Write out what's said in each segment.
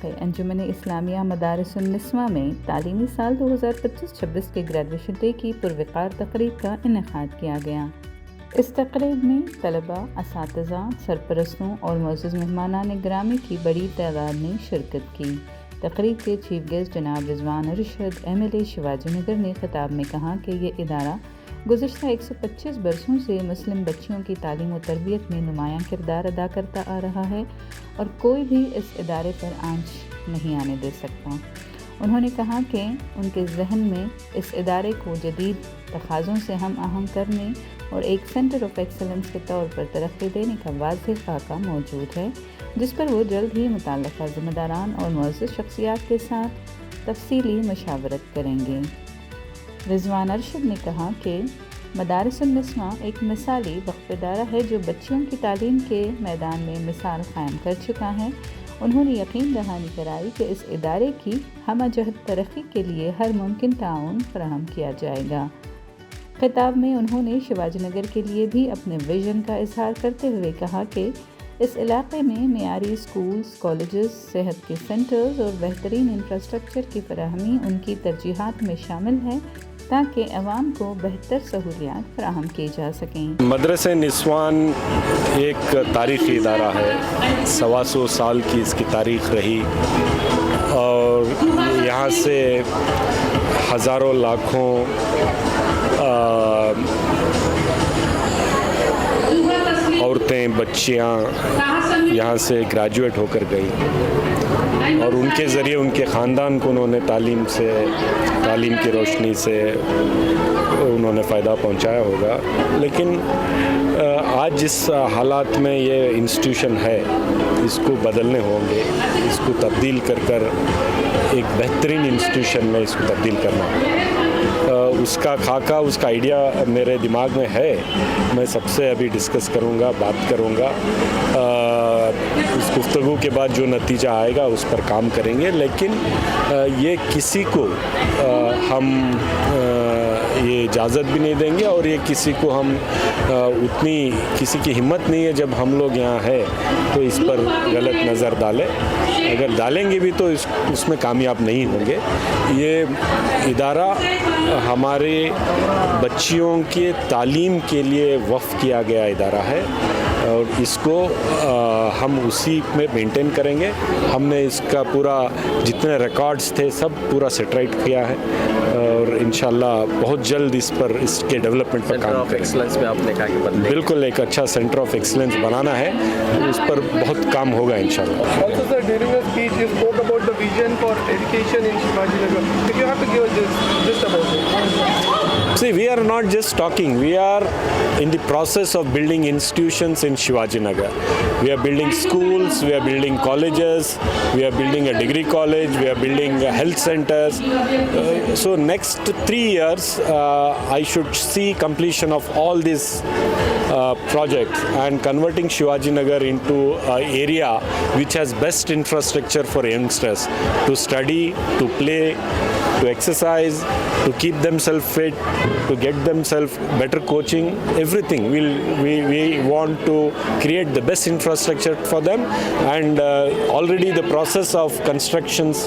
علاقے انجمن اسلامیہ مدارس النسواں میں تعلیمی سال 2025-26 کے گریجویشن ڈے کی پروقار تقریب کا انعقاد کیا گیا۔ اس تقریب میں طلباء، اساتذہ، سرپرستوں اور معزز مہمانان گرامی کی بڑی تعداد نے شرکت کی۔ تقریب کے چیف گیسٹ جناب رضوان ارشد MLA شیواجی نگر نے خطاب میں کہا کہ یہ ادارہ گزشتہ 125 برسوں سے مسلم بچیوں کی تعلیم و تربیت میں نمایاں کردار ادا کرتا آ رہا ہے اور کوئی بھی اس ادارے پر آنچ نہیں آنے دے سکتا۔ انہوں نے کہا کہ ان کے ذہن میں اس ادارے کو جدید تقاضوں سے ہم آہنگ کرنے اور ایک سینٹر آف ایکسلنس کے طور پر ترقی دینے کا واضح خاکہ موجود ہے، جس پر وہ جلد ہی متعلقہ ذمہ داران اور معزز شخصیات کے ساتھ تفصیلی مشاورت کریں گے۔ رضوان ارشد نے کہا کہ مدارس النسواں ایک مثالی وقف ادارہ ہے جو بچیوں کی تعلیم کے میدان میں مثال قائم کر چکا ہے۔ انہوں نے یقین دہانی کرائی کہ اس ادارے کی ہمہ جہت ترقی کے لیے ہر ممکن تعاون فراہم کیا جائے گا۔ خطاب میں انہوں نے شیواجی نگر کے لیے بھی اپنے ویژن کا اظہار کرتے ہوئے کہا کہ اس علاقے میں معیاری اسکولز، کالجز، صحت کے سینٹرز اور بہترین انفراسٹرکچر کی فراہمی ان کی ترجیحات میں شامل ہے تاکہ عوام کو بہتر سہولیات فراہم کی جا سکیں۔ مدرسہ نسوان ایک تاریخی ادارہ ہے، 125 سال کی اس کی تاریخ رہی اور یہاں سے ہزاروں لاکھوں عورتیں، بچیاں یہاں سے گریجویٹ ہو کر گئی اور ان کے ذریعے ان کے خاندان کو انہوں نے تعلیم کی روشنی سے انہوں نے فائدہ پہنچایا ہوگا۔ لیکن آج جس حالات میں یہ انسٹیٹیوشن ہے اس کو بدلنے ہوں گے، اس کو تبدیل کر ایک بہترین انسٹیٹیوشن میں اس کو تبدیل کرنا ہوگا۔ اس کا خاکہ، اس کا آئیڈیا میرے دماغ میں ہے، میں سب سے ابھی ڈسکس کروں گا، بات کروں گا، اس گفتگو کے بعد جو نتیجہ آئے گا اس پر کام کریں گے۔ لیکن یہ کسی کو ہم یہ اجازت بھی نہیں دیں گے اور یہ کسی کو ہم اتنی کسی کی ہمت نہیں ہے جب ہم لوگ یہاں ہیں تو اس پر غلط نظر ڈالیں۔ اگر ڈالیں گے بھی تو اس میں کامیاب نہیں ہوں گے۔ یہ ادارہ ہمارے بچیوں کے تعلیم کے لیے وقف کیا گیا ادارہ ہے اور اس کو ہم اسی میں مینٹین کریں گے۔ ہم نے اس کا پورا جتنے ریکارڈز تھے سب پورا سیٹرائٹ کیا ہے اور انشاءاللہ بہت جلد اس کے ڈیولپمنٹ پر کام کریں گے۔ بالکل ایک اچھا سینٹر آف ایکسلنس بنانا ہے، اس پر بہت کام ہوگا انشاءاللہ۔ Also sir, during your speech you spoke about the vision for education in Shivaji Nagar. If you have to give us just about it. See, we are not just talking, we are in the process of building institutions in Shivaji Nagar. We are building schools, we are building colleges, we are building a degree college, we are building health centers. So next 3 years, I should see completion of all these projects and converting Shivaji Nagar into an area which has best infrastructure for youngsters to study, to play, to exercise, to keep themselves fit, to get themselves better coaching, everything. We want to create the best infrastructure for them, and already the process of constructions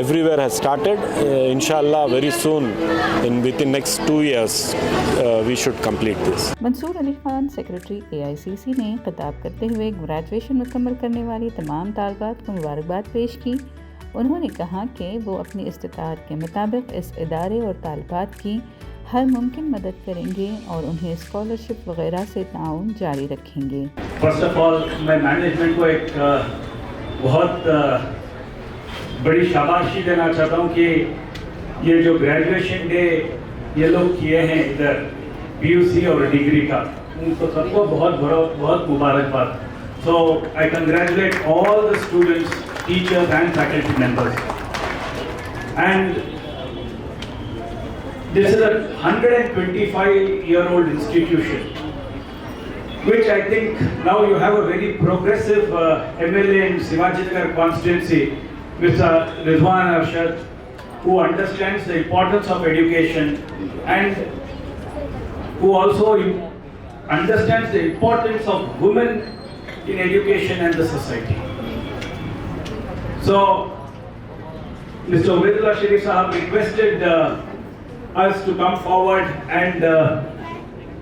everywhere has started. Inshallah very soon, within next 2 years, we should complete this. Mansoor Ali Khan secretary AICC نے خطاب کرتے ہوئے graduation مکمل کرنے والی تمام طالبات کو مبارکباد پیش کی۔ انہوں نے کہا کہ وہ اپنی استطاعت کے مطابق اس ادارے اور طالبات کی ہر ممکن مدد کریں گے اور انہیں اسکالرشپ وغیرہ سے تعاون جاری رکھیں گے۔ فرسٹ آف آل میں مینجمنٹ کو ایک بہت بڑی شاباشی دینا چاہتا ہوں کہ یہ جو گریجویشن ڈے یہ لوگ کیے ہیں ادھر PUC اور ڈگری کا، ان کو سب کو بہت مبارکباد۔ So I congratulate all the students, teachers and faculty members. And this is a 125-year-old institution, which I think now you have a very progressive MLA in Shivaji Nagar constituency, Mr. Rizwan Arshad, who understands the importance of education and who also understands the importance of women in education and the society. So Mr. Ubaidullah Sharif Sahab requested us to come forward and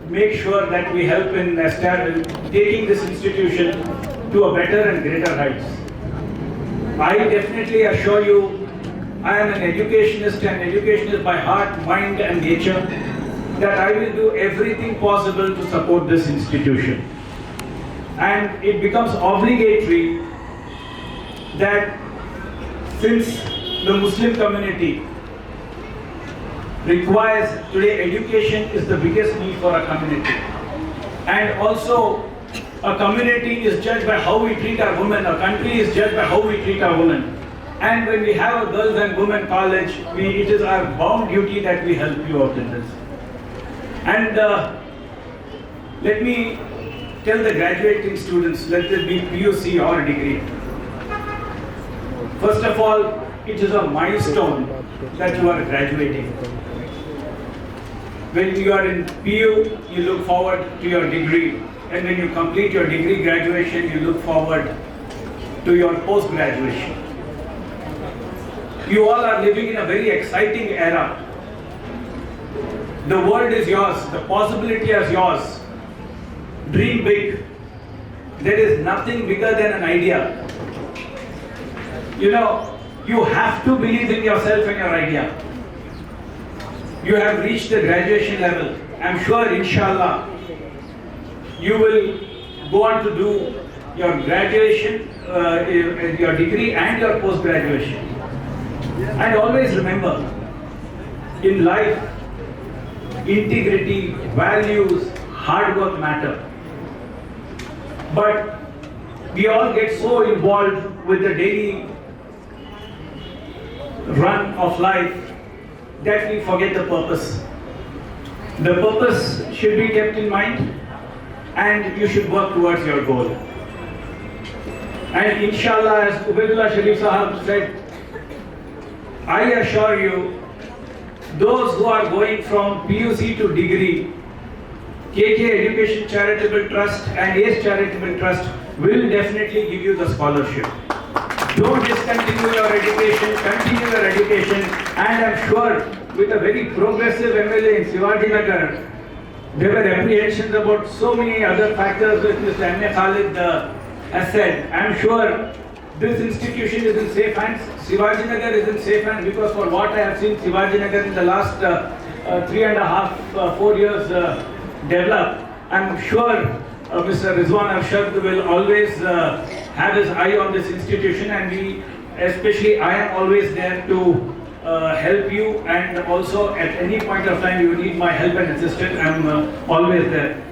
make sure that we help in taking this institution to a better and greater heights. I definitely assure you, I am an educationist and educationist by heart, mind and nature, that I will do everything possible to support this institution. And it becomes obligatory that since the Muslim community requires today, education is the biggest need for a community. And also, a community is judged by how we treat our women, a country is judged by how we treat our women. And when we have a girls and women college, it is our bound duty that we help you out in this. And let me tell the graduating students, let it be PUC or a degree. First of all, it is a milestone that you are graduating. When you are in PU, you look forward to your degree. And when you complete your degree graduation, you look forward to your post-graduation. You all are living in a very exciting era. The world is yours, the possibility is yours. Dream big. There is nothing bigger than an idea. You know, you have to believe in yourself and your idea. You have reached the graduation level. I'm sure, inshallah, you will go on to do your graduation, your degree and your post-graduation. And always remember, in life, integrity, values, hard work matter. But we all get so involved with the daily run of life that we forget the purpose. The purpose should be kept in mind, and you should work towards your goal. And inshallah, as Ubaidullah Sharif Sahab said, I assure you, those who are going from PUC to degree, KK Education Charitable Trust and ACE Charitable Trust will definitely give you the scholarship. Don't discontinue your education, continue your education, and I'm sure with a very progressive MLA in Shivaji Nagar, there were apprehensions about so many other factors which Mr. M.A. Khalid has said. I'm sure this institution is in safe hands. Shivaji Nagar is in safe hands because for what I have seen Shivaji Nagar in the last 3.5, 4 years develop, I'm sure Mr. Rizwan Arshad will always have his eye on this institution, and especially I am always there to help you, and also at any point of time you need my help and assistance, I'm always there.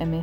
M.A.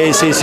AICC,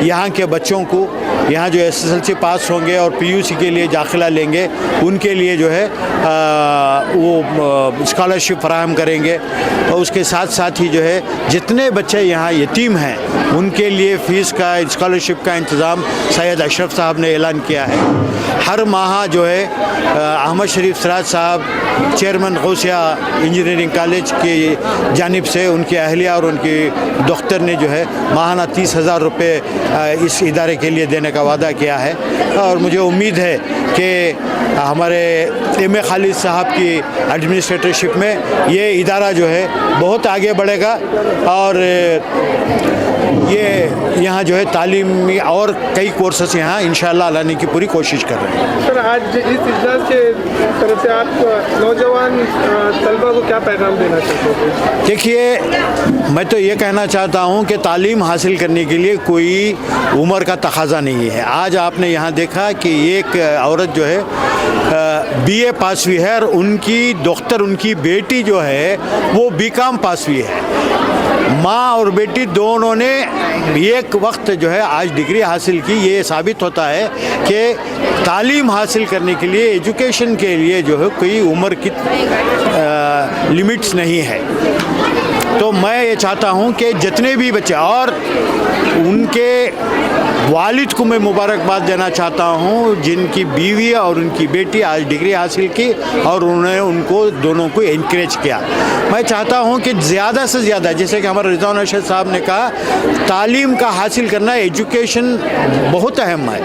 یہاں کے بچوں کو یہاں جو SSLC پاس ہوں گے اور PUC کے لیے داخلہ لیں گے ان کے لیے جو ہے وہ اسکالرشپ فراہم کریں گے. اور اس کے ساتھ ساتھ ہی جو ہے جتنے بچے یہاں یتیم ہیں ان کے لیے فیس کا اسکالرشپ کا انتظام سید اشرف صاحب نے اعلان کیا ہے. ہر ماہ جو ہے احمد شریف سراج صاحب چیئرمین غوثیہ انجینئرنگ کالج کی جانب سے ان کی اہلیہ اور ان کی دختر نے جو ہے ماہانہ 30,000 روپے اس ادارے کے لیے دینے کا وعدہ کیا ہے. اور مجھے امید ہے کہ ہمارے ایم اے خالد صاحب کی ایڈمنسٹریٹرشپ میں یہ ادارہ جو ہے بہت آگے بڑھے گا اور یہ یہاں جو ہے تعلیمی اور کئی کورسز یہاں انشاءاللہ لانے کی پوری کوشش کر رہے ہیں. سر آج اس اجلاس کے طرف سے آپ نوجوان طلبہ کو کیا پیغام دینا چاہتے ہیں؟ دیکھیے میں تو یہ کہنا چاہتا ہوں کہ تعلیم حاصل کرنے کے لیے کوئی عمر کا تقاضا نہیں ہے. آج آپ نے یہاں دیکھا کہ ایک عورت جو ہے BA پاس ہوئی ہے اور ان کی دختر ان کی بیٹی جو ہے وہ BCom پاس ہوئی ہے. ماں اور بیٹی دونوں نے ایک وقت جو ہے آج ڈگری حاصل کی. یہ ثابت ہوتا ہے کہ تعلیم حاصل کرنے کے لیے ایجوکیشن کے لیے جو ہے کوئی عمر کی لمٹس نہیں ہے. تو میں یہ چاہتا ہوں کہ جتنے بھی بچے اور ان کے والد کو میں مبارکباد دینا چاہتا ہوں جن کی بیوی اور ان کی بیٹی آج ڈگری حاصل کی اور انہوں نے ان کو دونوں کو انکریج کیا. میں چاہتا ہوں کہ زیادہ سے زیادہ جیسے کہ ہمارے رضوان ارشد صاحب نے کہا تعلیم کا حاصل کرنا ایجوکیشن بہت اہم ہے.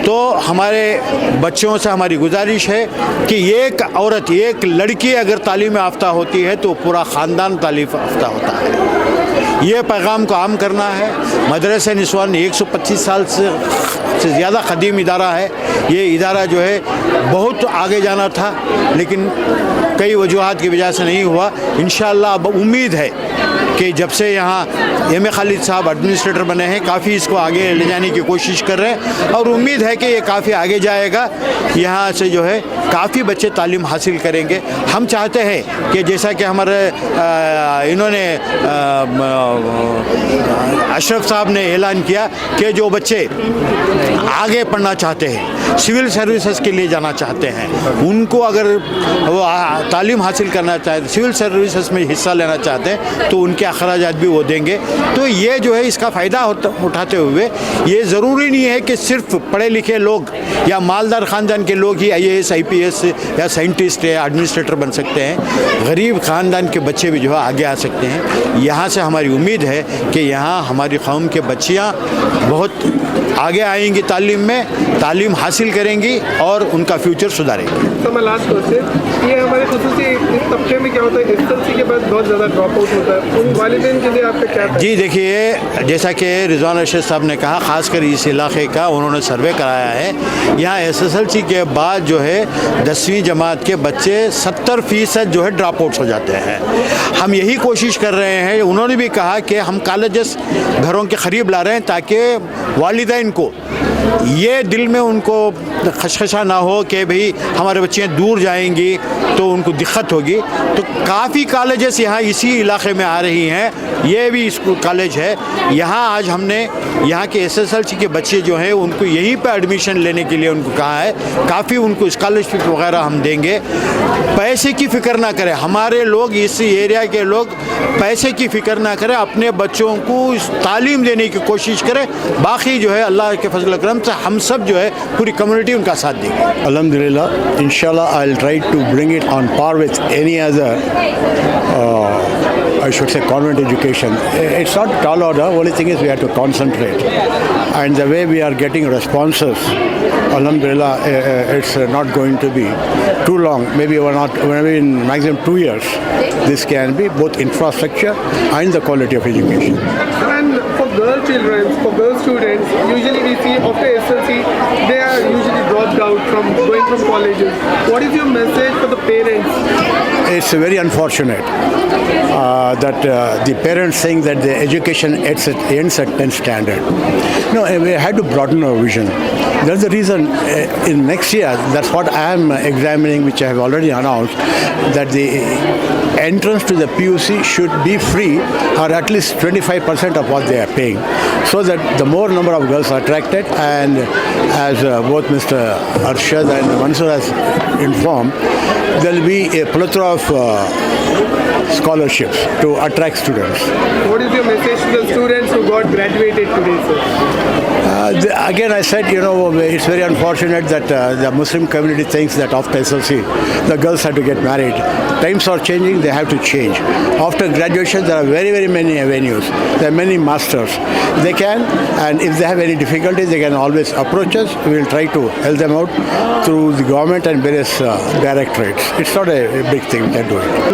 تو ہمارے بچوں سے ہماری گزارش ہے کہ ایک عورت ایک لڑکی اگر تعلیم یافتہ ہوتی ہے تو پورا خاندان تعلیم یافتہ ہوتا ہے. یہ پیغام کو عام کرنا ہے. مدرسہ نسوان 125 سال سے زیادہ قدیم ادارہ ہے. یہ ادارہ جو ہے بہت آگے جانا تھا لیکن کئی وجوہات کی وجہ سے نہیں ہوا. انشاءاللہ اب امید ہے کہ جب سے یہاں ایم اے خالد صاحب ایڈمنسٹریٹر بنے ہیں کافی اس کو آگے لے جانے کی کوشش کر رہے ہیں اور امید ہے کہ یہ کافی آگے جائے گا. یہاں سے جو ہے کافی بچے تعلیم حاصل کریں گے. ہم چاہتے ہیں کہ جیسا کہ ہمارے انہوں نے اشرف صاحب نے اعلان کیا کہ جو بچے آگے پڑھنا چاہتے ہیں سول سروسز کے لیے جانا چاہتے ہیں ان کو اگر وہ تعلیم حاصل کرنا چاہتے سول سروسز میں حصہ لینا چاہتے ہیں تو ان کے اخراجات بھی وہ دیں گے. تو یہ جو ہے اس کا فائدہ اٹھاتے ہوئے یہ ضروری نہیں ہے کہ صرف پڑھے لکھے لوگ یا مالدار خاندان کے لوگ ہی IAS IPS یا سائنٹسٹ یا ایڈمنسٹریٹر بن سکتے ہیں. غریب خاندان کے بچے بھی جو ہے آگے آ سکتے ہیں. یہاں سے ہماری امید ہے کہ یہاں ہماری قوم کے بچیاں بہت آگے آئیں گی تعلیم میں تعلیم حاصل کریں گی اور ان کا فیوچر سدھاریں گی. سر لاسٹ کوشچن یہ ہمارے خصوصی اس طبقے میں کیا ہوتا ہے SSLC کے بعد بہت زیادہ ڈراپ آؤٹ ہوتا ہے ان والدین کے لیے آپ کا کیا؟ جی دیکھیے جیسا کہ رضوان ارشد صاحب نے کہا خاص کر اس علاقے کا انہوں نے سروے کرایا ہے. یہاں SSLC کے بعد جو ہے 10ویں جماعت کے بچے 70% جو ہے ڈراپ آؤٹس ہو جاتے ہیں. ہم یہی کوشش کر رہے ہیں. انہوں نے بھی کہا کہ ہم کالجز گھروں کے قریب لا رہے ہیں تاکہ والدین کو یہ دل میں ان کو خشخشا نہ ہو کہ بھئی ہمارے بچے دور جائیں گی تو ان کو دقت ہوگی. تو کافی کالجز یہاں اسی علاقے میں آ رہی ہیں. یہ بھی اسکول کالج ہے یہاں. آج ہم نے یہاں کے SSLC کے بچے جو ہیں ان کو یہیں پہ ایڈمیشن لینے کے لیے ان کو کہا ہے. کافی ان کو اسکالرشپ وغیرہ ہم دیں گے. پیسے کی فکر نہ کریں. ہمارے لوگ اس ایریا کے لوگ پیسے کی فکر نہ کریں. اپنے بچوں کو تعلیم دینے کی کوشش کریں. باقی جو ہے اللہ کے فضل و کرم سے ہم سب جو ہے پوری کمیونٹی ان کا ساتھ دے گی. Alhamdulillah, inshallah I'll try to bring it on par with any other I should say convent education. It's not tall order, only thing is we have to concentrate. And the way we are getting responses, Alhamdulillah, it's not going to be too long. Maybe in maximum 2 years, this can be both infrastructure and the quality of education. And for girl children, for girl students, usually we see after SSLC, they are usually dropped out from going from colleges. What is your message for the parents? It's very unfortunate that the parents think that the education ends at 10th standard. No, we had to broaden our vision. That's the reason in next year, that's what I am examining, which I have already announced, that the entrance to the PUC should be free or at least 25% of what they are paying, so that the more number of girls are attracted. And as both Mr. Arshad and Mansoor has informed, there will be a plethora of scholarships to attract students. What is your message to the students who got graduated today, sir? Again, I said, it's very unfortunate that the Muslim community thinks that after SLC, the girls have to get married. Times are changing, they have to change. After graduation, there are very, very many avenues. There are many masters. They can, and if they have any difficulties, they can always approach us. We will try to help them out through the government and various directorates. It's not a big thing, we can do it.